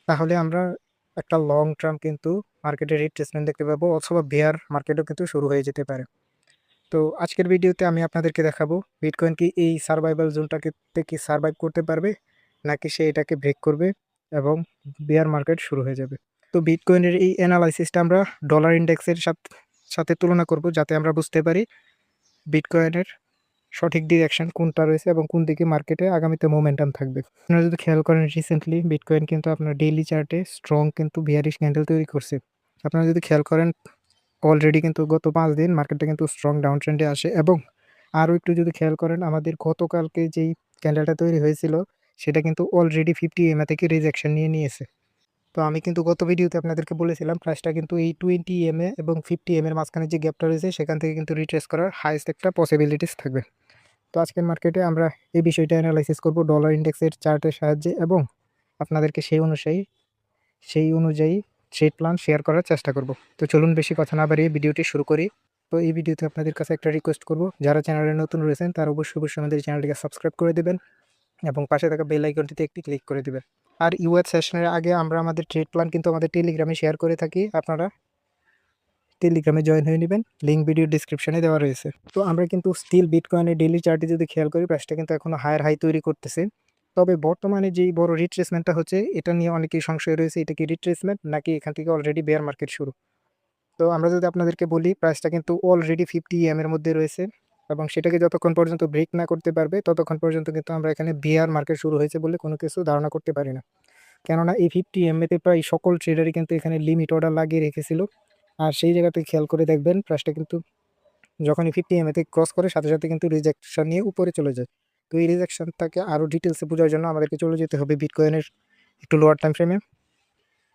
তাহলে আমরা একটা লং টার্ম কিন্তু মার্কেটে রিট্রেসমেন্ট দেখতে পাবো, অথবা বেয়ার মার্কেটও কিন্তু শুরু হয়ে যেতে পারে। তো আজকের ভিডিওতে আমি আপনাদেরকে দেখাবো বিটকয়েন কি এই সার্ভাইভাল জোনটাকে থেকে সার্ভাইভ করতে পারবে, নাকি সে এটাকে ব্রেক করবে এবং বেয়ার মার্কেট শুরু হয়ে যাবে। তো বিটকয়েনের এই অ্যানালাইসিসটা আমরা ডলার ইন্ডেক্সের সাথে তুলনা করব, যাতে আমরা বুঝতে পারি বিটকয়েনের সঠিক ডিরেকশন কোনটা রয়েছে এবং কোন দিকে মার্কেটে আগামীতে মোমেন্টাম থাকবে। আপনারা যদি খেয়াল করেন, রিসেন্টলি বিটকয়েন কিন্তু আপনার ডেইলি চার্টে স্ট্রং কিন্তু বিয়ারিশ ক্যান্ডেল তৈরি করছে। আপনারা যদি খেয়াল করেন, অলরেডি কিন্তু গত 5 দিন মার্কেটটা কিন্তু স্ট্রং ডাউন ট্রেন্ডে আসে, এবং আরও একটু যদি খেয়াল করেন, আমাদের গতকালকে যেই ক্যান্ডেলটা তৈরি হয়েছিল সেটা কিন্তু অলরেডি 50 EMA থেকে রিজেকশন নিয়ে নিয়েছে। তো আমি কিন্তু গত ভিডিওতে আপনাদেরকে বলেছিলাম প্রাইসটা কিন্তু এই 20 EMA এবং 50 EMA এর মাঝখানে যে গ্যাপটা রয়েছে সেখান থেকে কিন্তু রিট্রেস করার হাইয়েস্ট একটা পসিবিলিটিস থাকবে। তো আজকের মার্কেটে আমরা এই বিষয়টা অ্যানালাইসিস করব ডলার ইন্ডেক্সের চার্টের সাহায্যে, এবং আপনাদেরকে সেই অনুযায়ী ট্রেড প্ল্যান শেয়ার করার চেষ্টা করব। তো চলুন বেশি কথা না বাড়িয়ে ভিডিওটি শুরু করি। তো এই ভিডিওতে আপনাদের কাছে একটা রিকোয়েস্ট করব, যারা চ্যানেলে নতুন রয়েছেন তারা অবশ্যই আমাদের চ্যানেলটিকে সাবস্ক্রাইব করে দেবেন এবং পাশে থাকা বেল আইকনটিতে একটি ক্লিক করে দিবেন। আর ইউএস সেশনের আগে আমরা আমাদের ট্রেড প্ল্যান কিন্তু আমাদের টেলিগ্রামে শেয়ার করে থাকি, আপনারা টেলিগ্রামে জয়েন হয়ে নেবেন, লিঙ্ক ভিডিও ডিসক্রিপশনে দেওয়া রয়েছে। তো আমরা কিন্তু স্টিল বিটকয়েনের ডেইলি চার্টে যদি খেয়াল করি, প্রাইসটা কিন্তু এখনো হায়ার হাই তৈরি করতেছে। তবে বর্তমানে যেই বড় রিট্রেসমেন্টটা হচ্ছে, এটা নিয়ে অনেকেই সংশয় রয়েছে, এটা কি রিট্রেসমেন্ট নাকি এখান থেকে অলরেডি বেয়ার মার্কেট শুরু। তো আমরা যদি আপনাদেরকে বলি, প্রাইসটা কিন্তু অলরেডি 50 EM এর মধ্যে রয়েছে, এবং সেটাকে যতক্ষণ পর্যন্ত ব্রেক না করতে পারবে ততক্ষণ পর্যন্ত কিন্তু আমরা এখানে বেয়ার মার্কেট শুরু হয়েছে বলে কোনো কিছু ধারণা করতে পারি না। কেননা এই 50 EM তে প্রায় সকল ট্রেডারই কিন্তু এখানে লিমিট অর্ডার লাগিয়ে রেখেছিল। আর সেই জায়গাতে খেয়াল করে দেখবেন, প্রাইসটা কিন্তু যখনই 50 EM তে ক্রস করে সাথে সাথে কিন্তু রিজেকশন নিয়ে উপরে চলে যায়। তো এই রিজেকশনটাকে আরও ডিটেলসে বোঝার জন্য আমাদেরকে চলে যেতে হবে বিটকয়েনের একটু লোয়ার টাইম ফ্রেমে।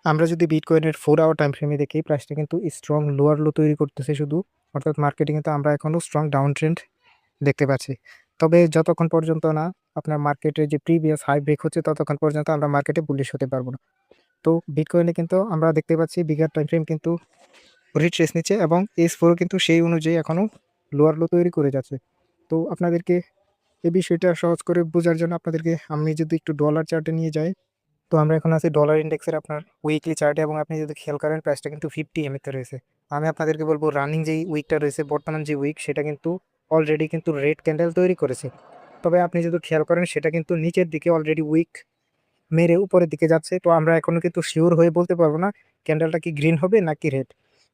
আমরা যদি বিটকয়েনের 4 আওয়ার টাইম ফ্রেমে দেখি, প্রাইসটা কিন্তু স্ট্রং লোয়ার লো তৈরি করতেছে শুধু, অর্থাৎ মার্কেটে কিন্তু আমরা এখনও স্ট্রং ডাউন ট্রেন্ড দেখতে পাচ্ছি। তবে যতক্ষণ পর্যন্ত না আপনার মার্কেটের যে প্রিভিয়াস হাই ব্রেক হচ্ছে, ততক্ষণ পর্যন্ত আমরা মার্কেটে বুলিশ হতে পারবো না। তো বিটকয়েনে কিন্তু আমরা দেখতে পাচ্ছি বিগার টাইম ফ্রেম কিন্তু রিট্রেস নিচ্ছে, এবং S4 কিন্তু সেই অনুযায়ী এখনও লোয়ার লো তৈরি করে যাচ্ছে। তো আপনাদেরকে এই বিষয়টা সহজ করে বোঝার জন্য আপনাদেরকে আমি যদি একটু ডলার চার্টে নিয়ে যাই, তো আমরা এখন আছি ডলার ইন্ডেক্সের আপনার উইকলি চার্টে, এবং আপনি যদি খেয়াল করেন প্রাইসটা কিন্তু 50 EM তে রয়েছে। আমি আপনাদেরকে বলবো, রানিং যেই উইকটা রয়েছে, বর্তমান যে উইক, সেটা কিন্তু অলরেডি কিন্তু রেড ক্যান্ডেল তৈরি করেছে। তবে আপনি যদি খেয়াল করেন, সেটা কিন্তু নিচের দিকে অলরেডি উইক মেরে উপরের দিকে যাচ্ছে। তো আমরা এখনো কিন্তু শিওর হয়ে বলতে পারবো না ক্যান্ডেলটা কি গ্রিন হবে নাকি রেড।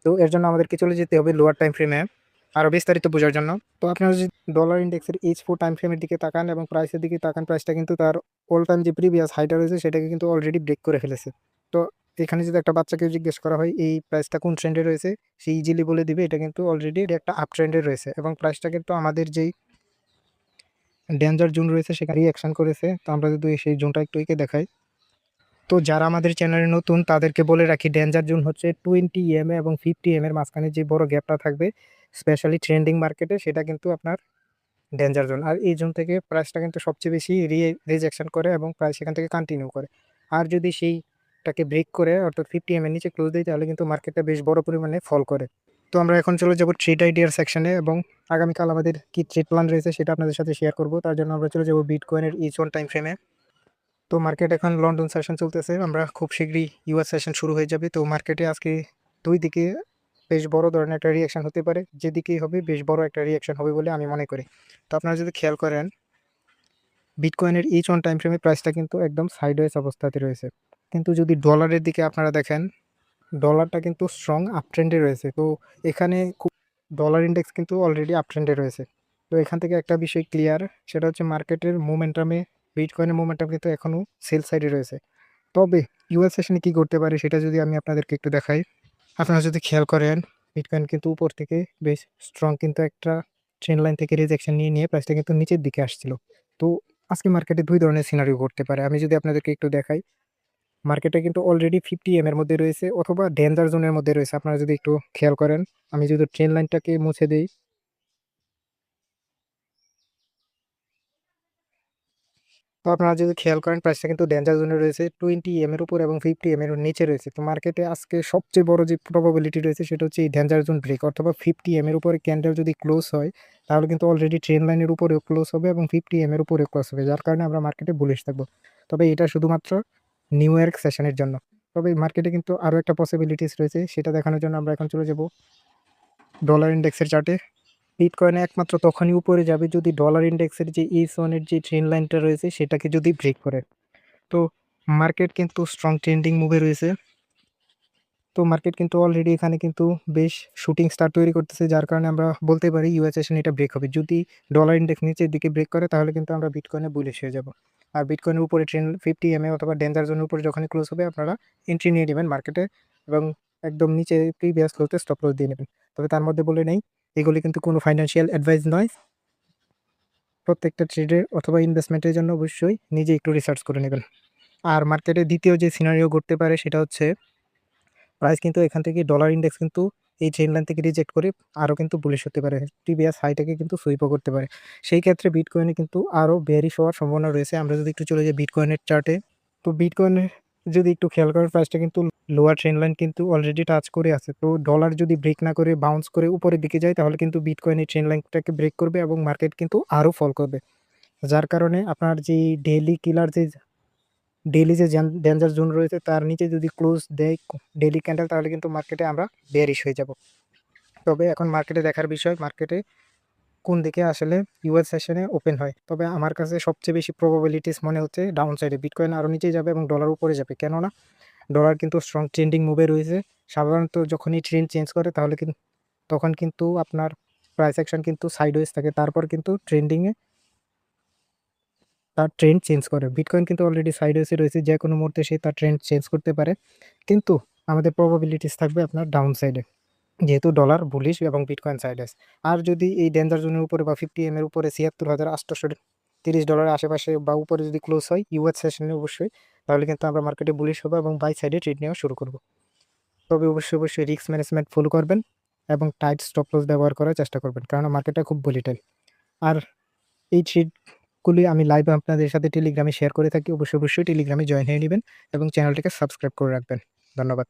তো এর জন্য আমাদেরকে চলে যেতে হবে লোয়ার টাইম ফ্রেমে আরও বিস্তারিত বোঝার জন্য। তো আপনারা যদি ডলার ইন্ডেক্সের H4 টাইম ফ্রেমের দিকে তাকান এবং প্রাইসের দিকে তাকান, প্রাইসটা কিন্তু তার অল টাইম যে প্রিভিয়াস হাইটা রয়েছে সেটাকে কিন্তু অলরেডি ব্রেক করে ফেলেছে। তো এখানে যদি একটা বাচ্চাকে জিজ্ঞেস করা হয় এই প্রাইসটা কোন ট্রেন্ডে রয়েছে, সে ইজিলি বলে দিবে এটা কিন্তু অলরেডি একটা আপ ট্রেন্ডে রয়েছে, এবং প্রাইসটা কিন্তু আমাদের যেই ডেঞ্জার জোন রয়েছে সেখানে রিঅ্যাকশন করেছে। তো আমরা যদি সেই জোনটা একটু এঁকে দেখাই, তো যারা আমাদের চ্যানেলে নতুন তাদেরকে বলে রাখি, ডেঞ্জার জোন হচ্ছে 20 EMA এবং 50 EM এর মাঝখানে যে বড় গ্যাপটা থাকবে, স্পেশালি ট্রেন্ডিং মার্কেটে, সেটা কিন্তু আপনার ডেঞ্জার জোন। আর এই জোন থেকে প্রাইসটা কিন্তু সবচেয়ে বেশি রিজেকশন করে এবং প্রাইস সেখান থেকে কন্টিনিউ করে। আর যদি সেইটাকে ব্রেক করে অর্থাৎ 50 EM এর নিচে ক্লোজ দেয়, তাহলে কিন্তু মার্কেটটা বেশ বড় পরিমাণে ফল করে। তো আমরা এখন চলে যাব ট্রেড আইডিয়ার সেকশনে, এবং আগামীকাল আমাদের কি ট্রেড প্ল্যান রয়েছে সেটা আপনাদের সাথে শেয়ার করব। তার জন্য আমরা চলে যাব বিটকয়েনের H1 টাইম ফ্রেমে। তো মার্কেট এখন লন্ডন সেশন চলতেছে, আমরা খুব শীঘ্রই ইউএস সেশন শুরু হয়ে যাবে। তো মার্কেটে আজকে দুই দিকে বেশ বড় ধরনের একটা রিয়াকশন হতে পারে, যেদিকেই হবে বেশ বড় একটা রিয়াকশন হবে বলে আমি মনে করি। তো আপনারা যদি খেয়াল করেন, বিটকয়েনের H1 টাইম ফ্রেমে প্রাইসটা কিন্তু একদম সাইডওয়েজ অবস্থাতে রয়েছে। কিন্তু যদি ডলারের দিকে আপনারা দেখেন, ডলারটা কিন্তু স্ট্রং আপ ট্রেন্ডে রয়েছে। তো এখানে খুব ডলার ইন্ডেক্স কিন্তু অলরেডি আপ ট্রেন্ডে রয়েছে। তো এখান থেকে একটা বিষয় ক্লিয়ার, সেটা হচ্ছে মার্কেটের মোমেন্টামে বিটকয়েনের মোমেন্টাম কিন্তু এখনও সেল সাইডে রয়েছে। তবে ইউএস সেশনে কী করতে পারে সেটা যদি আমি আপনাদেরকে একটু দেখাই, আপনারা যদি খেয়াল করেন, বিটকয়েন কিন্তু উপর থেকে বেশ স্ট্রং কিন্তু একটা ট্রেন্ড লাইন থেকে রিজেকশন নিয়ে নিয়ে প্রাইসটা কিন্তু নিচের দিকে আসছিল। তো আজকে মার্কেটে দুই ধরনের সিনারিও ঘটতে পারে। আমি যদি আপনাদেরকে একটু দেখাই, মার্কেটে কিন্তু অলরেডি 50 EM এর মধ্যে রয়েছে অথবা ডেঞ্জার জোনের মধ্যে রয়েছে। আপনারা যদি একটু খেয়াল করেন, আমি যদি ট্রেন্ড লাইনটাকে মুছে দিই, তো আপনারা যদি খেয়াল করেন, প্রাইসটা কিন্তু ডেঞ্জার জোনে রয়েছে 20 EM এর উপর এবং 50 EM এর নিচে রয়েছে। তো মার্কেটে আজকে সবচেয়ে বড় যে প্রবাবিলিটি রয়েছে সেটা হচ্ছে এই ডেঞ্জার জোন ব্রেক, অথবা 50 EM এর উপরে ক্যান্ডেল যদি ক্লোজ হয়, তাহলে কিন্তু অলরেডি ট্রেন্ড লাইনের উপরেও ক্লোজ হবে এবং 50 EM এর উপরেও ক্লোজ হবে, যার কারণে আমরা মার্কেটে বুলিশ থাকবো। তবে এটা শুধুমাত্র নিউ ইয়র্ক সেশনের জন্য। তবে মার্কেটে কিন্তু আরও একটা পসিবিলিটিস রয়েছে, সেটা দেখানোর জন্য আমরা এখন চলে যাব ডলার ইন্ডেক্সের চার্টে। বিটকয়েনে একমাত্র তখনই উপরে যাবে যদি ডলার ইন্ডেক্সের যে H1 এর যে ট্রেন্ড লাইনটা রয়েছে সেটাকে যদি ব্রেক করে। তো মার্কেট কিন্তু স্ট্রং ট্রেন্ডিং মুভে রয়েছে। তো মার্কেট কিন্তু অলরেডি এখানে কিন্তু বেশ শুটিং স্টার তৈরি করতেছে, যার কারণে আমরা বলতে পারি ইউএস সেশন এটা ব্রেক হবে। যদি ডলার ইন্ডেক্স নিচের দিকে ব্রেক করে তাহলে কিন্তু আমরা বিটকয়েনে বুলিশ হয়ে যাব। আর বিটকয়েনের উপরে ট্রেন্ড 50 EMA অথবা ডেঞ্জার জোনের উপরে যখনই ক্লোজ হবে আপনারা এন্ট্রি নিয়ে নেবেন মার্কেটে, এবং একদম নিচে প্রিভিয়াস লোতে স্টপ লস দিয়ে নেবেন। তবে তার মধ্যে বলে নেই, এগুলি কিন্তু কোনো ফাইন্যান্সিয়াল অ্যাডভাইস নয়। প্রত্যেকটা ট্রেডের অথবা ইনভেস্টমেন্টের জন্য অবশ্যই নিজে একটু রিসার্চ করে নেবেন। আর মার্কেটে দ্বিতীয় যে সিনারিও ঘটতে পারে সেটা হচ্ছে প্রাইস কিন্তু এখান থেকে ডলার ইন্ডেক্স কিন্তু এই ট্রেন্ড লাইন থেকে রিজেক্ট করে আরও কিন্তু বুলিশ হতে পারে, প্রিভিয়াস হাইটাকে কিন্তু সুইপও করতে পারে। সেই ক্ষেত্রে বিটকয়েনে কিন্তু আরও বেয়ারিশ হওয়ার সম্ভাবনা রয়েছে। আমরা যদি একটু চলে যাই বিটকয়েনের চার্টে, তো বিটকয়েনের যদি একটু খেয়াল করেন প্রাইসটা কিন্তু লোয়ার ট্রেন্ড লাইন কিন্তু অলরেডি টাচ করে আছে। তো ডলার যদি ব্রেক না করে বাউন্স করে উপরের দিকে যায় তাহলে কিন্তু বিটকয়েন এই ট্রেন্ড লাইনটাকে ব্রেক করবে এবং মার্কেট কিন্তু আরও ফল করবে, যার কারণে আপনার যে ডেইলি কিলার যে ডেইলি যে ডেঞ্জার জোন রয়েছে তার নিচে যদি ক্লোজ দেয় ডেইলি ক্যান্ডেল তাহলে কিন্তু মার্কেটে আমরা বেয়ারিশ হয়ে যাব। তবে এখন মার্কেটে দেখার বিষয় মার্কেটে কোন দিকে আসলে ইউএস সেশনে ওপেন হয়। তবে আমার কাছে সবচেয়ে বেশি প্রবাবিলিটিস মনে হচ্ছে ডাউন সাইডে বিটকয়েন আরও নিচে যাবে এবং ডলার উপরে যাবে, কেননা ডলার কিন্তু স্ট্রং ট্রেন্ডিং মুভে রয়েছে। সাধারণত যখনই ট্রেন্ড চেঞ্জ করে তাহলে কিন্তু তখন কিন্তু আপনার প্রাইস অ্যাকশন কিন্তু সাইডওয়েজ থাকে, তারপর কিন্তু ট্রেন্ডিংয়ে তার ট্রেন্ড চেঞ্জ করে। বিটকয়েন কিন্তু অলরেডি সাইডওয়েজে রয়েছে, যে কোনো মুহূর্তে সে তার ট্রেন্ড চেঞ্জ করতে পারে, কিন্তু আমাদের প্রবাবিলিটিস থাকবে আপনার ডাউন সাইডে, যেহেতু ডলার বুলিশ এবং বিটকয়েন সাইডওয়েজ। আর যদি এই ডেঞ্জার জোনের উপরে বা 50 এর উপরে $৭৬,৮৩০ আশেপাশে বা উপরে যদি ক্লোজ হয় ইউএস সেশনে অবশ্যই, তাহলে কিন্তু আমরা মার্কেটে বুলিশ হবো এবং বাই সাইডে ট্রেড নেওয়া শুরু করব। তবে অবশ্যই রিস্ক ম্যানেজমেন্ট ফলো করবেন এবং টাইট স্টপ লস ব্যবহার করার চেষ্টা করবেন, কারণ মার্কেটটা খুব ভোলাটাইল। আর এই ট্রিটগুলি আমি লাইভে আপনাদের সাথে টেলিগ্রামে শেয়ার করে থাকি। অবশ্যই টেলিগ্রামে জয়েন হয়ে নেবেন এবং চ্যানেলটিকে সাবস্ক্রাইব করে রাখবেন। ধন্যবাদ।